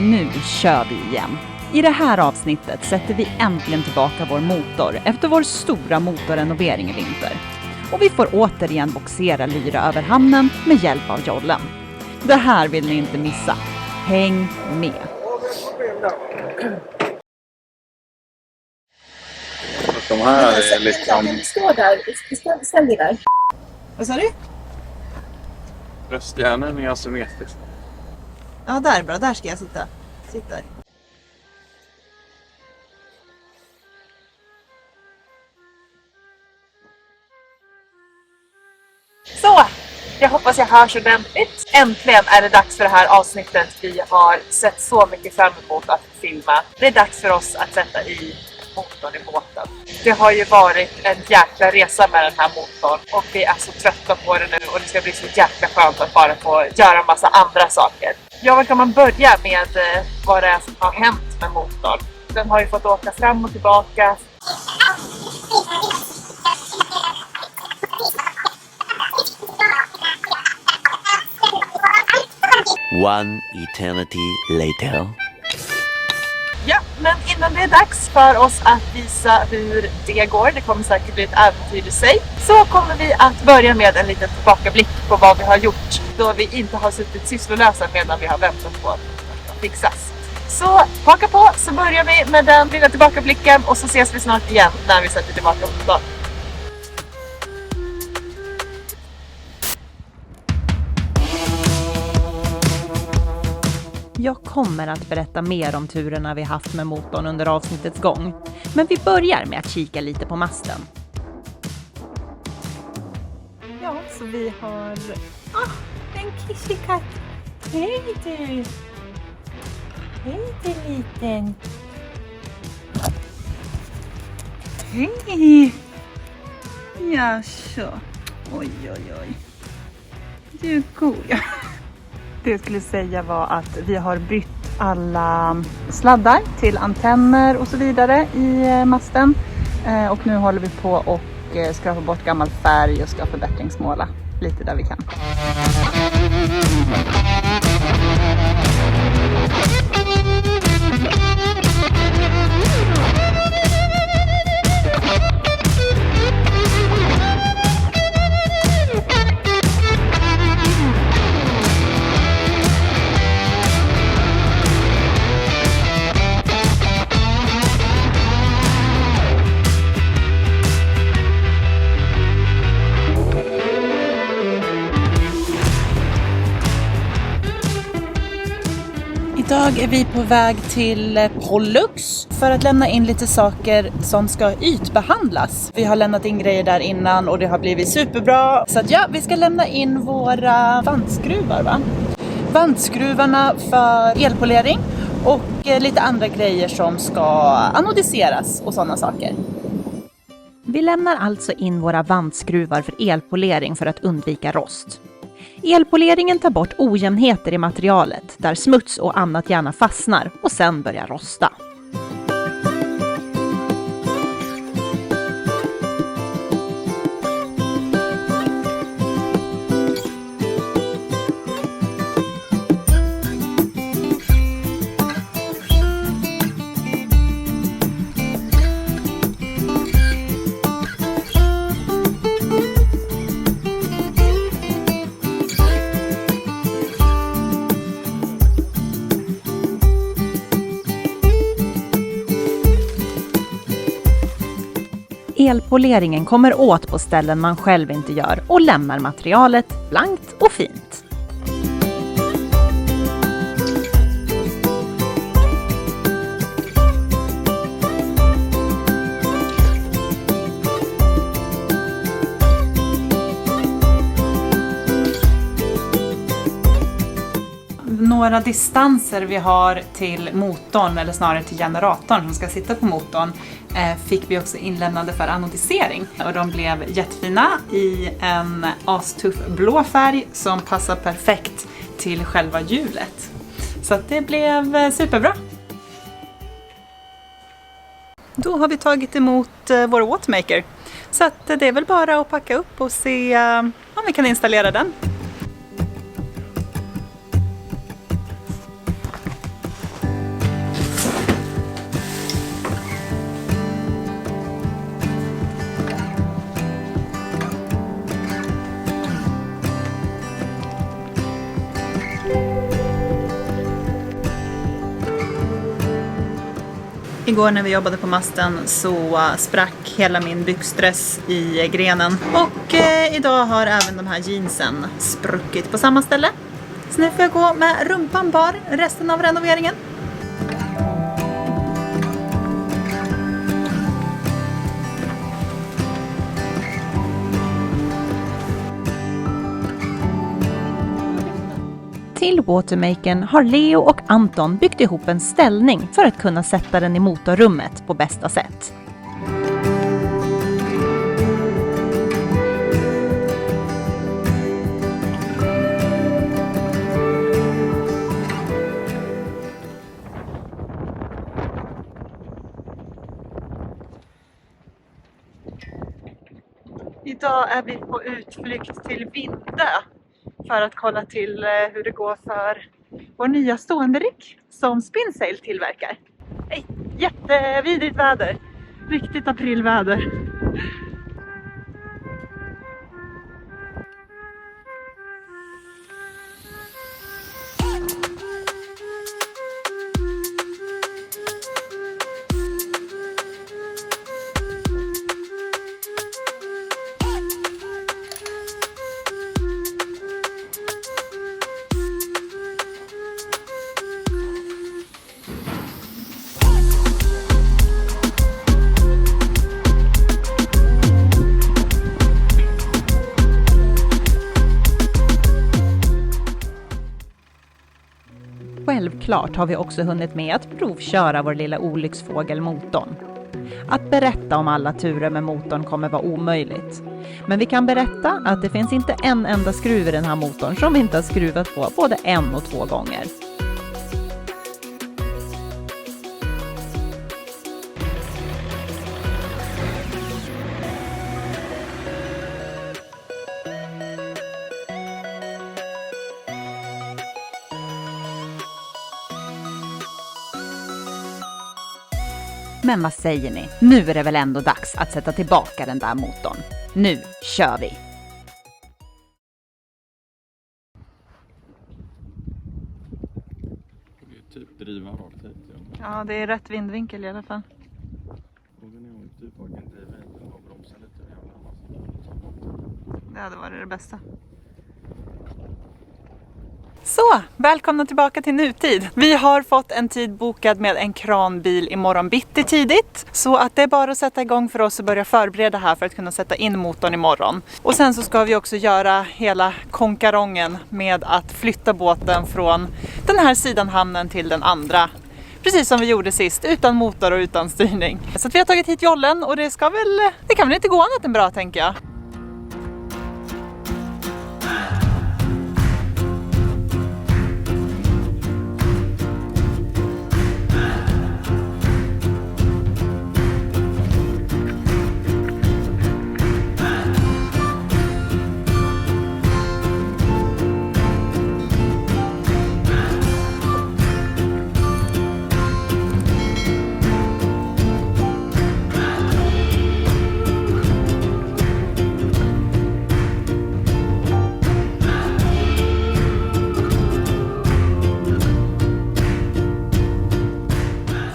Nu kör vi igen! I det här avsnittet sätter vi äntligen tillbaka vår motor efter vår stora motorrenovering i vinter. Och vi får återigen boxera Lyra över hamnen med hjälp av jollen. Det här vill ni inte missa. Häng med! De här är liksom... Stå där, ställ dig där. Vad sa du? Röstjärnen är asymmetrisk. Ja, där bra. Där ska jag sitta. Sitt där. Så, jag hoppas jag hörs ordentligt. Äntligen är det dags för det här avsnittet vi har sett så mycket fram emot att filma. Det är dags för oss att sätta i motorn i båten. Det har ju varit en jäkla resa med den här motorn och vi är så trötta på det nu och det ska bli så jäkla skönt att bara få göra en massa andra saker. Ja, vad kan man börja med vad det är som har hänt med motorn? Den har ju fått åka fram och tillbaka. One eternity later. Ja, men innan det är dags för oss att visa hur det går, det kommer säkert bli ett äventyr i sig, så kommer vi att börja med en liten tillbakablick på vad vi har gjort då vi inte har suttit sysslolösa medan vi har väntat på att det ska fixas. Så haka på, så börjar vi med den lilla tillbakablicken och så ses vi snart igen när vi sätter tillbaka motorn. Jag kommer att berätta mer om turerna vi haft med motorn under avsnittets gång. Men vi börjar med att kika lite på masten. Ja, så vi har... en kissekatt. Hej du! Hej du liten! Hej! Jaså. Oj, oj, oj. Du är god. Det jag skulle säga var att vi har bytt alla sladdar till antenner och så vidare i masten. Och nu håller vi på och skrapa bort gammal färg och ska förbättringsmåla lite där vi kan. Idag är vi på väg till Pollux för att lämna in lite saker som ska ytbehandlas. Vi har lämnat in grejer där innan och det har blivit superbra. Så att ja, vi ska lämna in våra vantskruvar, va? Vantskruvarna för elpolering och lite andra grejer som ska anodiseras och sådana saker. Vi lämnar alltså in våra vantskruvar för elpolering för att undvika rost. Elpoleringen tar bort ojämnheter i materialet där smuts och annat gärna fastnar och sen börjar rosta. Elpoleringen kommer åt på ställen man själv inte gör och lämnar materialet blankt och fint. Några distanser vi har till motorn, eller snarare till generatorn som ska sitta på motorn, fick vi också inlämnade för anodisering. Och de blev jättefina i en astuff blå färg som passar perfekt till själva hjulet. Så att det blev superbra. Då har vi tagit emot vår Wattmaker. Så att det är väl bara att packa upp och se om vi kan installera den. Igår när vi jobbade på masten så sprack hela min byxdress i grenen. Och idag har även de här jeansen spruckit på samma ställe. Så nu får jag gå med rumpan bar resten av renoveringen. Till Watermakern har Leo och Anton byggt ihop en ställning för att kunna sätta den i motorrummet på bästa sätt. Idag är vi på utflykt till Vindö för att kolla till hur det går för vår nya stående rigg som Spinsail tillverkar. Hej, jättevidrigt väder. Riktigt aprilväder. Självklart har vi också hunnit med att provköra vår lilla olycksfågelmotorn. Att berätta om alla turer med motorn kommer vara omöjligt. Men vi kan berätta att det finns inte en enda skruv i den här motorn som vi inte har skruvat på både 1 och 2 gånger. Men vad säger ni? Nu är det väl ändå dags att sätta tillbaka den där motorn. Nu kör vi! Det är typ driva rakt hit. Ja, det är rätt vindvinkel i alla fall. Det hade varit det bästa. Så, välkomna tillbaka till nutid. Vi har fått en tid bokad med en kranbil imorgon bitti tidigt. Så att det är bara att sätta igång för oss och börja förbereda här för att kunna sätta in motorn imorgon. Och sen så ska vi också göra hela konkarongen med att flytta båten från den här sidan hamnen till den andra. Precis som vi gjorde sist, utan motor och utan styrning. Så att vi har tagit hit jollen och det kan väl inte gå annat än bra, tänker jag.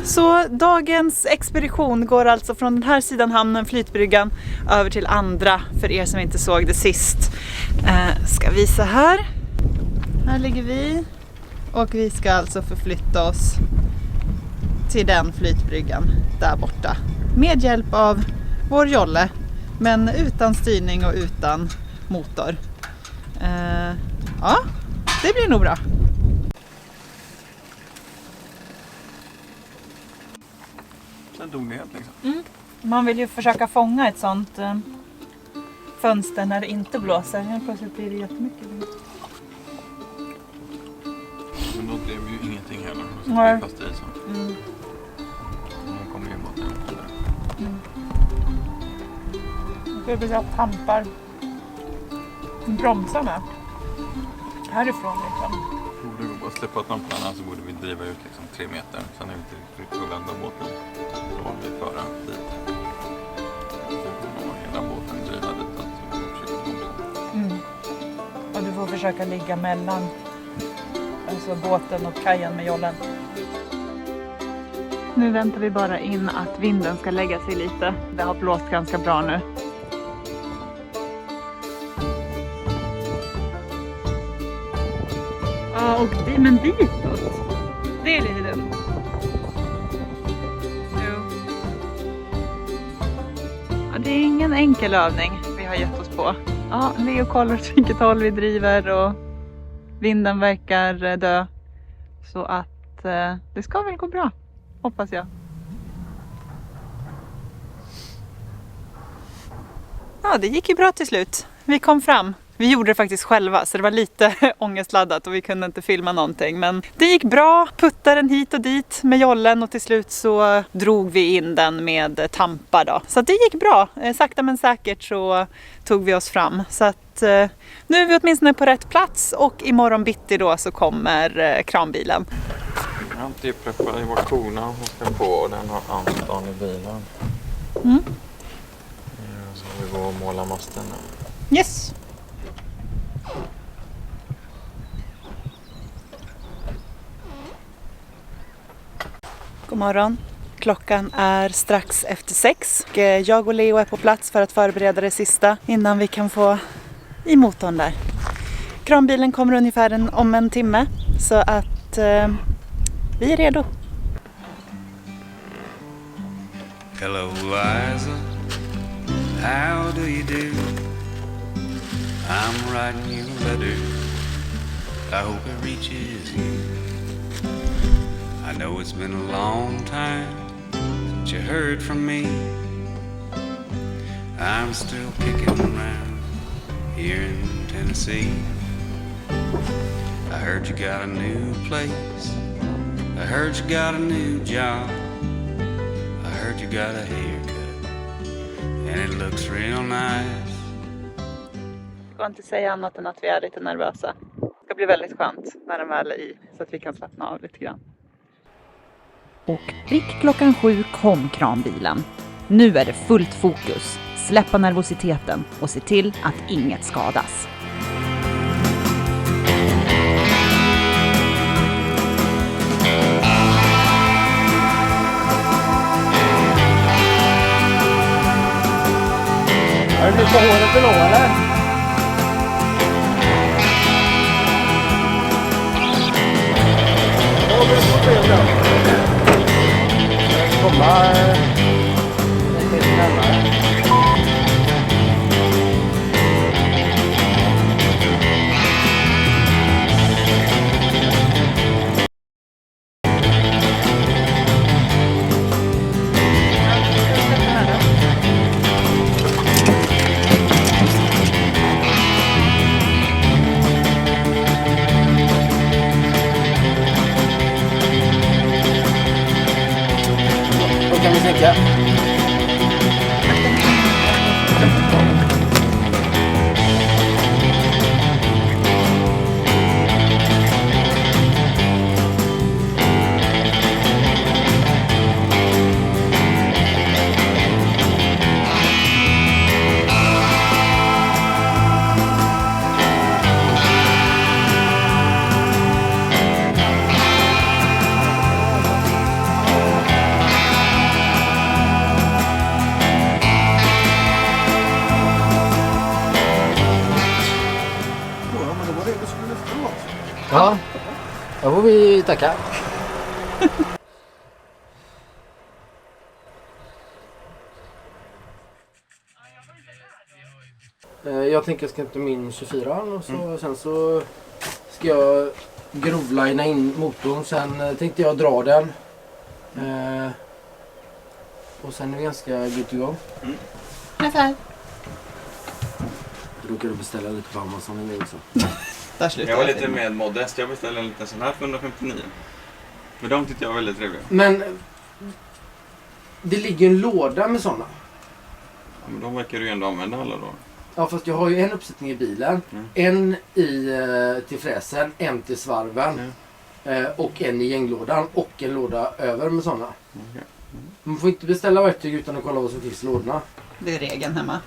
Så dagens expedition går alltså från den här sidan hamnen, flytbryggan, över till andra för er som inte såg det sist. Ska visa här. Här ligger vi och vi ska alltså förflytta oss till den flytbryggan där borta. Med hjälp av vår jolle, men utan styrning och utan motor. Ja, det blir nog bra. Den dog helt liksom. Man vill ju försöka fånga ett sånt fönster när det inte blåser. Helt plötsligt blir det jättemycket. Men då blev ju ingenting heller. Så Nej. det fast i så. Nu kommer ju båten där. Det blir att tampar bromsar med. Härifrån liksom. Borde vi bara släppa tamparna så borde vi driva ut liksom 3 meter. Sen är vi inte riktigt att vända båten. Då har vi föra dit. Och hela båten driva dit. Och du får försöka ligga mellan alltså båten och kajen med jollen. Nu väntar vi bara in att vinden ska lägga sig lite. Det har blåst ganska bra nu. Ja, och men ditåt. Det är lite dumt. Ja, det är ingen enkel övning vi har gett oss på. Ja, Leo kollar åt vilket håll vi driver och vinden verkar dö. Så att det ska väl gå bra, hoppas jag. Ja, det gick ju bra till slut. Vi kom fram. Vi gjorde det faktiskt själva så det var lite ångestladdat och vi kunde inte filma någonting. Men det gick bra, puttade den hit och dit med jollen och till slut så drog vi in den med tampa då. Så det gick bra. Sakta men säkert så tog vi oss fram. Så att nu är vi åtminstone på rätt plats och imorgon bitti då så kommer kranbilen. Jag har inte preparerat i vår kona hon ska på och den har Anton i bilen. Så vi går och målar masten nu. Yes! God morgon. Klockan är strax efter 6. Jag och Leo är på plats för att förbereda det sista innan vi kan få i motorn där. Kranbilen kommer ungefär om en timme så att vi är redo. Hello Liza, how do you do? I'm writing you a letter, I hope it reaches you. I know it's been a long time since you heard from me. I'm still kicking around here in Tennessee. I heard you got a new place, I heard you got a new job, I heard you got a haircut and it looks real nice. Jag kan inte säga annat än att vi är lite nervösa. Det ska bli väldigt skönt när den väl är i så att vi kan slappna av lite grann. Och prick klockan 7 kom kranbilen. Nu är det fullt fokus. Släppa nervositeten och se till att inget skadas. Har du blivit på håret för låg eller? Ja, det är så trevligt. Komma lite närmare. Då kan vi sänka. Ja, då får vi tacka. Jag tänker jag ska hämta min 24 och så, sen så ska jag grovlina in motorn. Sen tänkte jag dra den. Och sen är vi ganska good to go. Ungefär. Jag råkade beställa lite på Amazon nu också. Där slutar Jag var lite mer modest. Jag beställde en liten sån här för 159. Men de tyckte jag var väldigt trevliga. Men det ligger en låda med sådana. Ja, men de verkar du ju ändå använda alla då. Ja, fast jag har ju en uppsättning i bilen. En till fräsen, en till svarven. Och en i gänglådan och en låda över med sådana. Okay. Man får inte beställa verktyg utan att kolla vad som finns i lådorna. Det är regeln hemma.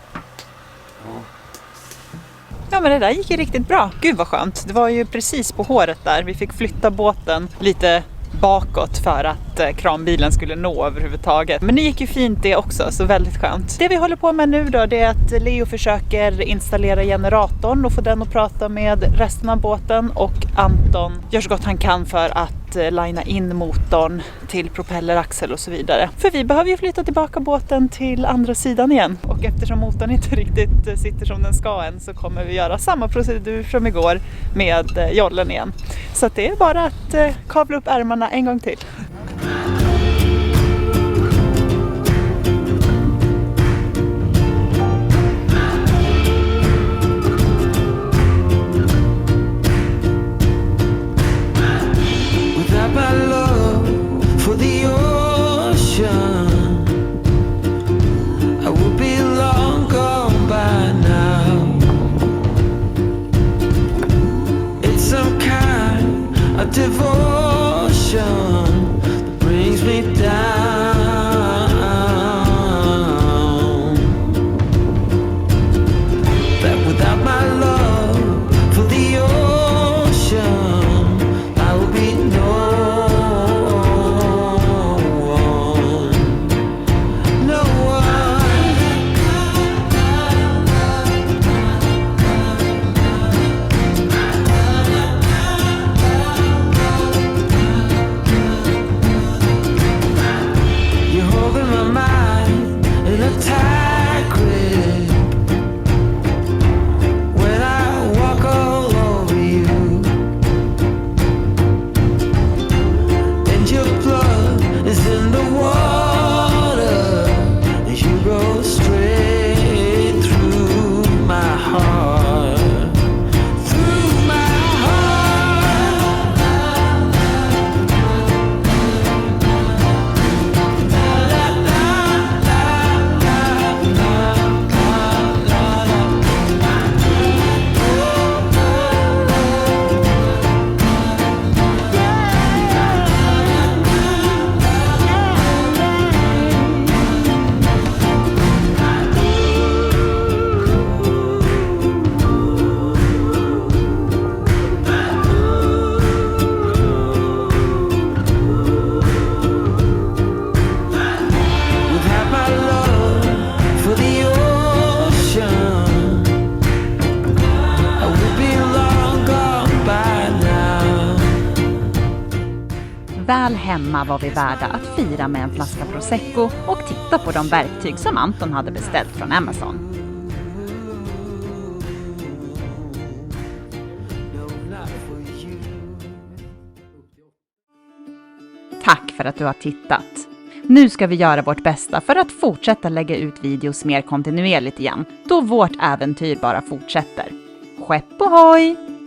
Ja, men det där gick ju riktigt bra. Gud vad skönt. Det var ju precis på håret där. Vi fick flytta båten lite bakåt för att kranbilen skulle nå överhuvudtaget. Men det gick ju fint det också, så väldigt skönt. Det vi håller på med nu då, det är att Leo försöker installera generatorn och få den att prata med resten av båten, och Anton gör så gott han kan för att linea in motorn till propelleraxel och så vidare. För vi behöver ju flytta tillbaka båten till andra sidan igen. Och eftersom motorn inte riktigt sitter som den ska än, så kommer vi göra samma procedur som igår med jollen igen. Så att det är bara att kavla upp ärmarna en gång till. Devotion that brings me down. That without my love for the ocean, I will be no one. No Väl hemma var vi värda att fira med en flaska prosecco och titta på de verktyg som Anton hade beställt från Amazon. Tack för att du har tittat. Nu ska vi göra vårt bästa för att fortsätta lägga ut videos mer kontinuerligt igen, då vårt äventyr bara fortsätter. Skepp ohoj!